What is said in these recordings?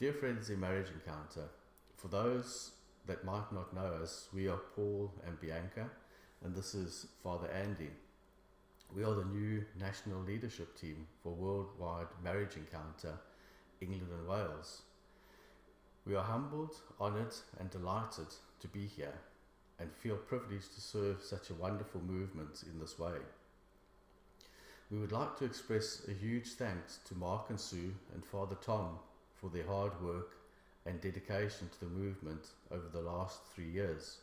Dear friends in Marriage Encounter, for those that might not know us, we are Paul and Bianca, and this is Father Andy. We are the new national leadership team for Worldwide Marriage Encounter, England and Wales. We are humbled, honoured and delighted to be here and feel privileged to serve such a wonderful movement in this way. We would like to express a huge thanks to Mark and Sue and Father Tom for their hard work and dedication to the movement over the last 3 years.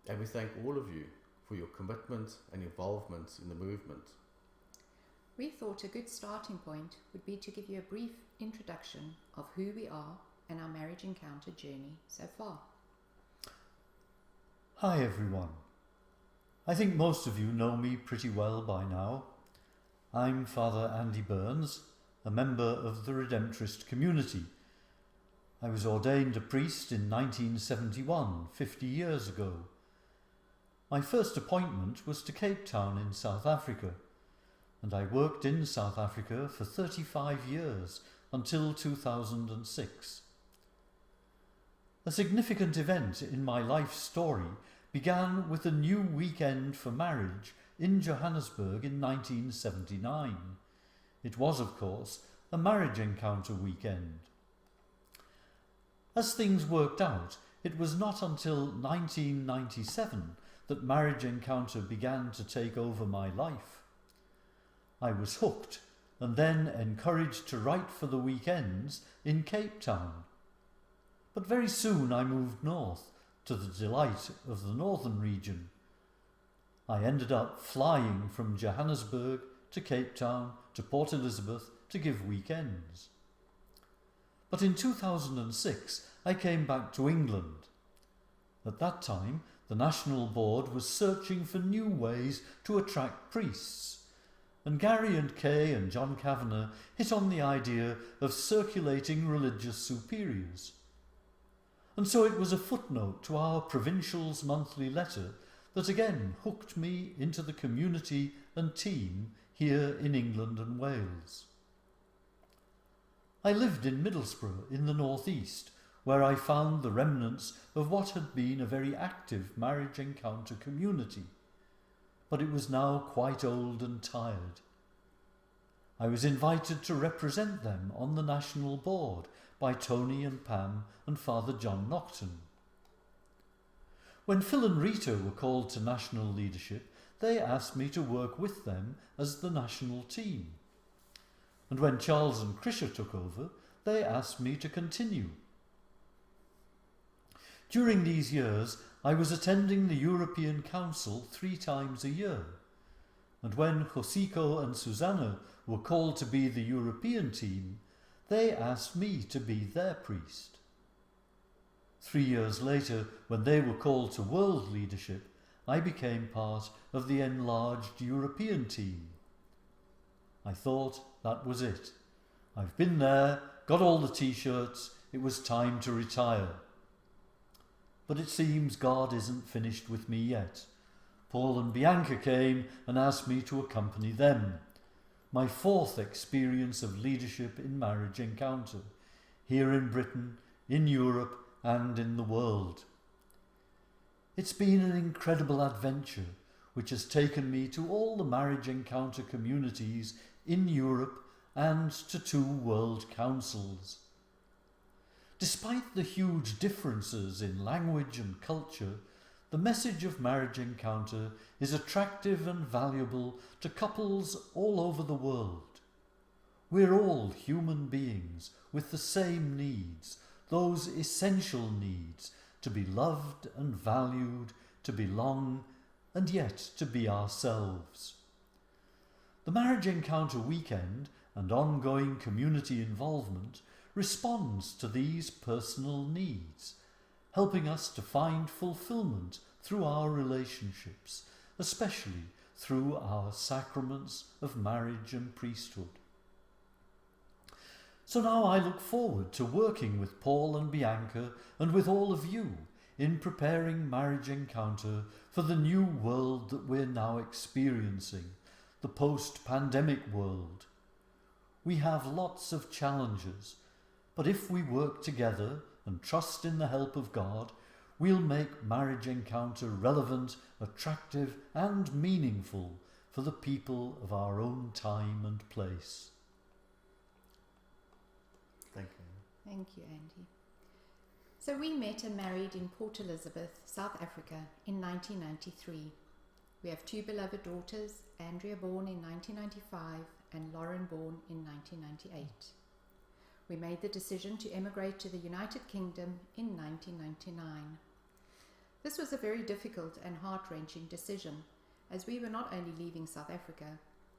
And we thank all of you for your commitment and involvement in the movement. We thought a good starting point would be to give you a brief introduction of who we are and our marriage encounter journey so far. Hi everyone. I think most of you know me pretty well by now. I'm Father Andy Burns, a member of the Redemptorist community. I was ordained a priest in 1971, 50 years ago. My first appointment was to Cape Town in South Africa, and I worked in South Africa for 35 years until 2006. A significant event in my life story began with a new weekend for marriage in Johannesburg in 1979. It was, of course, a marriage encounter weekend. As things worked out, it was not until 1997 that marriage encounter began to take over my life. I was hooked and then encouraged to write for the weekends in Cape Town. But very soon I moved north, to the delight of the northern region. I ended up flying from Johannesburg to Cape Town to Port Elizabeth to give weekends. But in 2006 I came back to England. At that time the National Board was searching for new ways to attract priests, and Gary and Kay and John Kavanagh hit on the idea of circulating religious superiors. And so it was a footnote to our provincial's monthly letter that again hooked me into the community and team here in England and Wales. I lived in Middlesbrough in the northeast, where I found the remnants of what had been a very active marriage encounter community, but it was now quite old and tired. I was invited to represent them on the national board by Tony and Pam and Father John Nocton. When Phil and Rita were called to national leadership, they asked me to work with them as the national team. And when Charles and Krisha took over, they asked me to continue. During these years, I was attending the European Council 3 times a year. And when Josico and Susanna were called to be the European team, they asked me to be their priest. 3 years later, when they were called to world leadership, I became part of the enlarged European team. I thought that was it. I've been there, got all the t-shirts, it was time to retire. But it seems God isn't finished with me yet. Paul and Bianca came and asked me to accompany them. My 4th experience of leadership in marriage encounter, here in Britain, in Europe and in the world. It's been an incredible adventure which has taken me to all the marriage encounter communities in Europe and to 2 world councils. Despite the huge differences in language and culture, the message of marriage encounter is attractive and valuable to couples all over the world. We're all human beings with the same needs, those essential needs to be loved and valued, to belong, and yet to be ourselves. The Marriage Encounter Weekend and ongoing community involvement responds to these personal needs, helping us to find fulfillment through our relationships, especially through our sacraments of marriage and priesthood. So now I look forward to working with Paul and Bianca and with all of you in preparing marriage encounter for the new world that we're now experiencing, the post-pandemic world. We have lots of challenges, but if we work together and trust in the help of God, we'll make Marriage Encounter relevant, attractive and meaningful for the people of our own time and place. Thank you. Thank you, Andy. So we met and married in Port Elizabeth, South Africa in 1993. We have 2 beloved daughters, Andrea born in 1995 and Lauren born in 1998. We made the decision to emigrate to the United Kingdom in 1999. This was a very difficult and heart-wrenching decision, as we were not only leaving South Africa,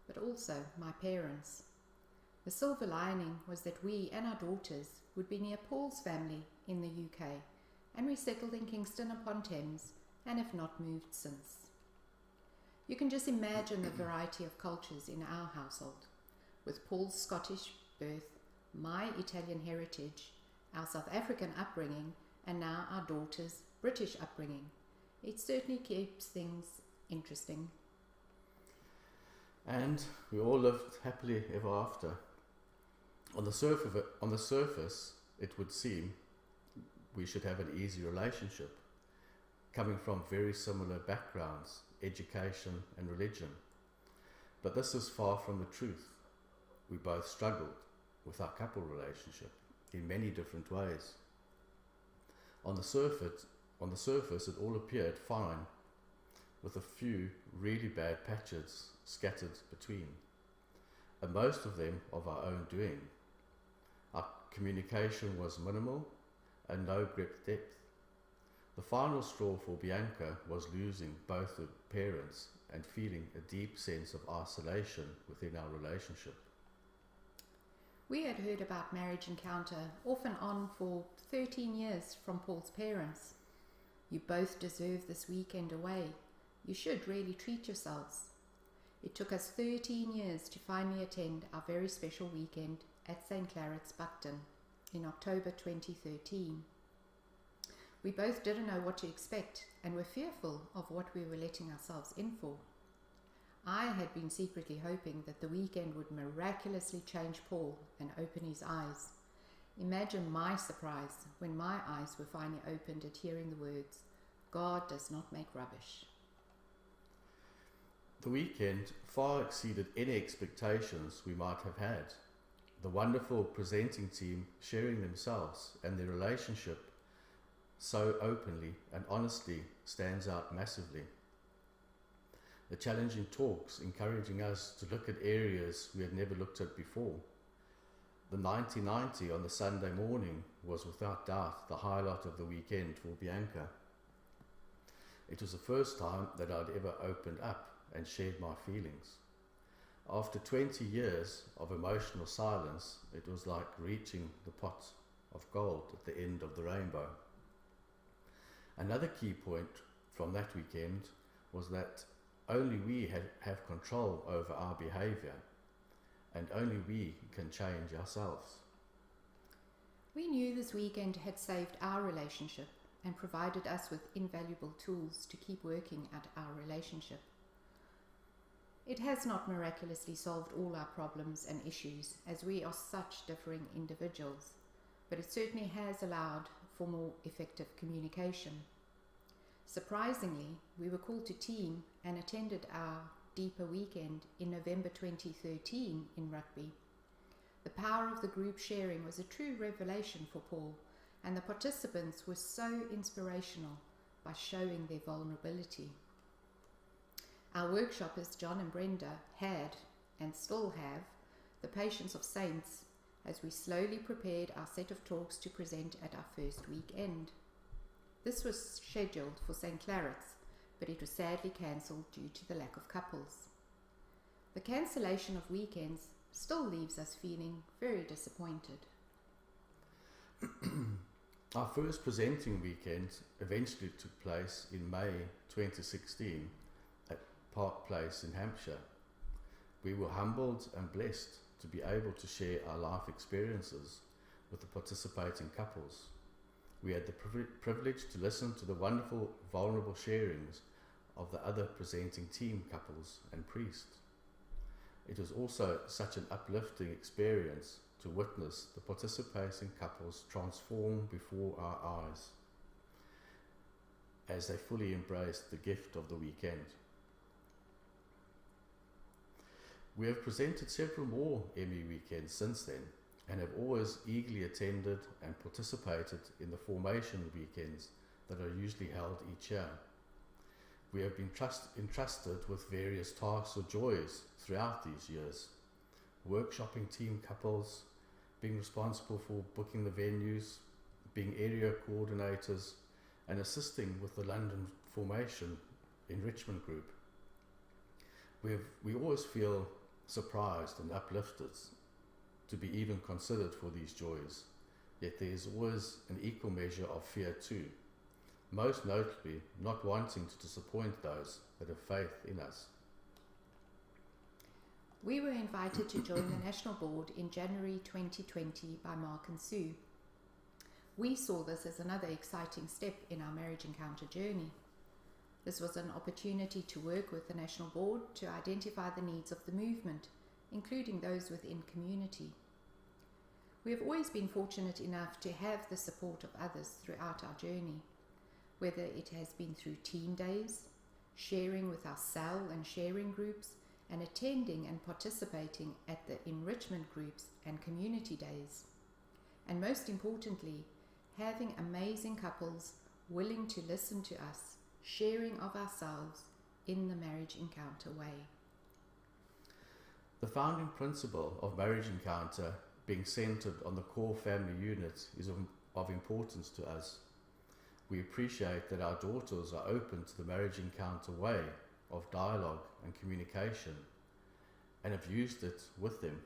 but also my parents. The silver lining was that we and our daughters would be near Paul's family in the UK, and we settled in Kingston upon Thames and have not moved since. You can just imagine the variety of cultures in our household, with Paul's Scottish birth, my Italian heritage, our South African upbringing, and now our daughter's British upbringing. It certainly keeps things interesting. And we all lived happily ever after. On the surface, it would seem we should have an easy relationship, coming from very similar backgrounds, education and religion. But this is far from the truth. We both struggled with our couple relationship in many different ways. On the surface, it all appeared fine, with a few really bad patches scattered between, and most of them of our own doing. Our communication was minimal and no great depth. The final straw for Bianca was losing both her parents and feeling a deep sense of isolation within our relationship. We had heard about Marriage Encounter off and on for 13 years from Paul's parents. You both deserve this weekend away. You should really treat yourselves. It took us 13 years to finally attend our very special weekend at St. Claret's, Buckton, in October 2013. We both didn't know what to expect and were fearful of what we were letting ourselves in for. I had been secretly hoping that the weekend would miraculously change Paul and open his eyes. Imagine my surprise when my eyes were finally opened at hearing the words, "God does not make rubbish." The weekend far exceeded any expectations we might have had. The wonderful presenting team sharing themselves and their relationship so openly and honestly stands out massively. The challenging talks encouraging us to look at areas we had never looked at before. The 90-90 on the Sunday morning was without doubt the highlight of the weekend for Bianca. It was the first time that I'd ever opened up and shared my feelings. After 20 years of emotional silence, it was like reaching the pot of gold at the end of the rainbow. Another key point from that weekend was that only we have control over our behavior, and only we can change ourselves. We knew this weekend had saved our relationship and provided us with invaluable tools to keep working at our relationship. It has not miraculously solved all our problems and issues, as we are such differing individuals, but it certainly has allowed for more effective communication. Surprisingly, we were called to team and attended our deeper weekend in November 2013 in Rugby. The power of the group sharing was a true revelation for Paul, and the participants were so inspirational by showing their vulnerability. Our workshoppers, John and Brenda, had, and still have, the patience of saints as we slowly prepared our set of talks to present at our first weekend. This was scheduled for St. Claret's, but it was sadly cancelled due to the lack of couples. The cancellation of weekends still leaves us feeling very disappointed. Our first presenting weekend eventually took place in May 2016 at Park Place in Hampshire. We were humbled and blessed to be able to share our life experiences with the participating couples. We had the privilege to listen to the wonderful, vulnerable sharings of the other presenting team couples and priests. It was also such an uplifting experience to witness the participating couples transform before our eyes as they fully embrace the gift of the weekend. We have presented several more ME weekends since then and have always eagerly attended and participated in the formation weekends that are usually held each year. We have been entrusted with various tasks or joys throughout these years, workshopping team couples, being responsible for booking the venues, being area coordinators, and assisting with the London Formation Enrichment Group. We always feel surprised and uplifted to be even considered for these joys, yet there is always an equal measure of fear too, most notably not wanting to disappoint those that have faith in us. We were invited to join the National Board in January 2020 by Mark and Sue. We saw this as another exciting step in our marriage encounter journey. This was an opportunity to work with the National Board to identify the needs of the movement, including those within community. We have always been fortunate enough to have the support of others throughout our journey, whether it has been through team days, sharing with our cell and sharing groups, and attending and participating at the enrichment groups and community days. And most importantly, having amazing couples willing to listen to us, sharing of ourselves in the marriage encounter way. The founding principle of marriage encounter being centered on the core family unit is of importance to us. We appreciate that our daughters are open to the marriage encounter way of dialogue and communication and have used it with them.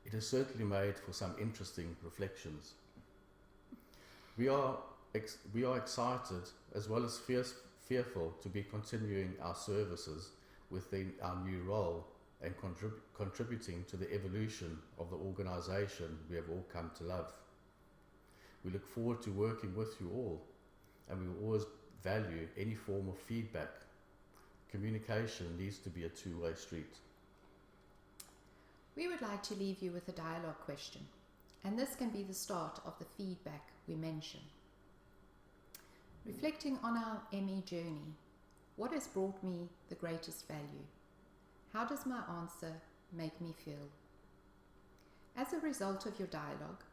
It has certainly made for some interesting reflections. We are excited as well as fearful to be continuing our services within our new role and contributing to the evolution of the organisation we have all come to love. We look forward to working with you all, and we will always value any form of feedback. Communication needs to be a two-way street. We would like to leave you with a dialogue question, and this can be the start of the feedback we mention. Reflecting on our ME journey, what has brought me the greatest value? How does my answer make me feel? As a result of your dialogue,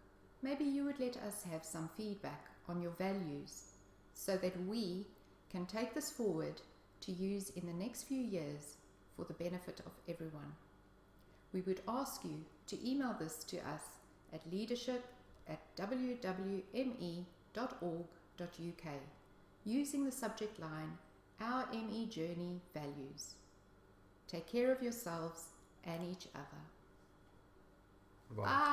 maybe you would let us have some feedback on your values so that we can take this forward to use in the next few years for the benefit of everyone. We would ask you to email this to us at leadership@wwme.org.uk using the subject line, Our ME Journey Values. Take care of yourselves and each other. Bye. Bye.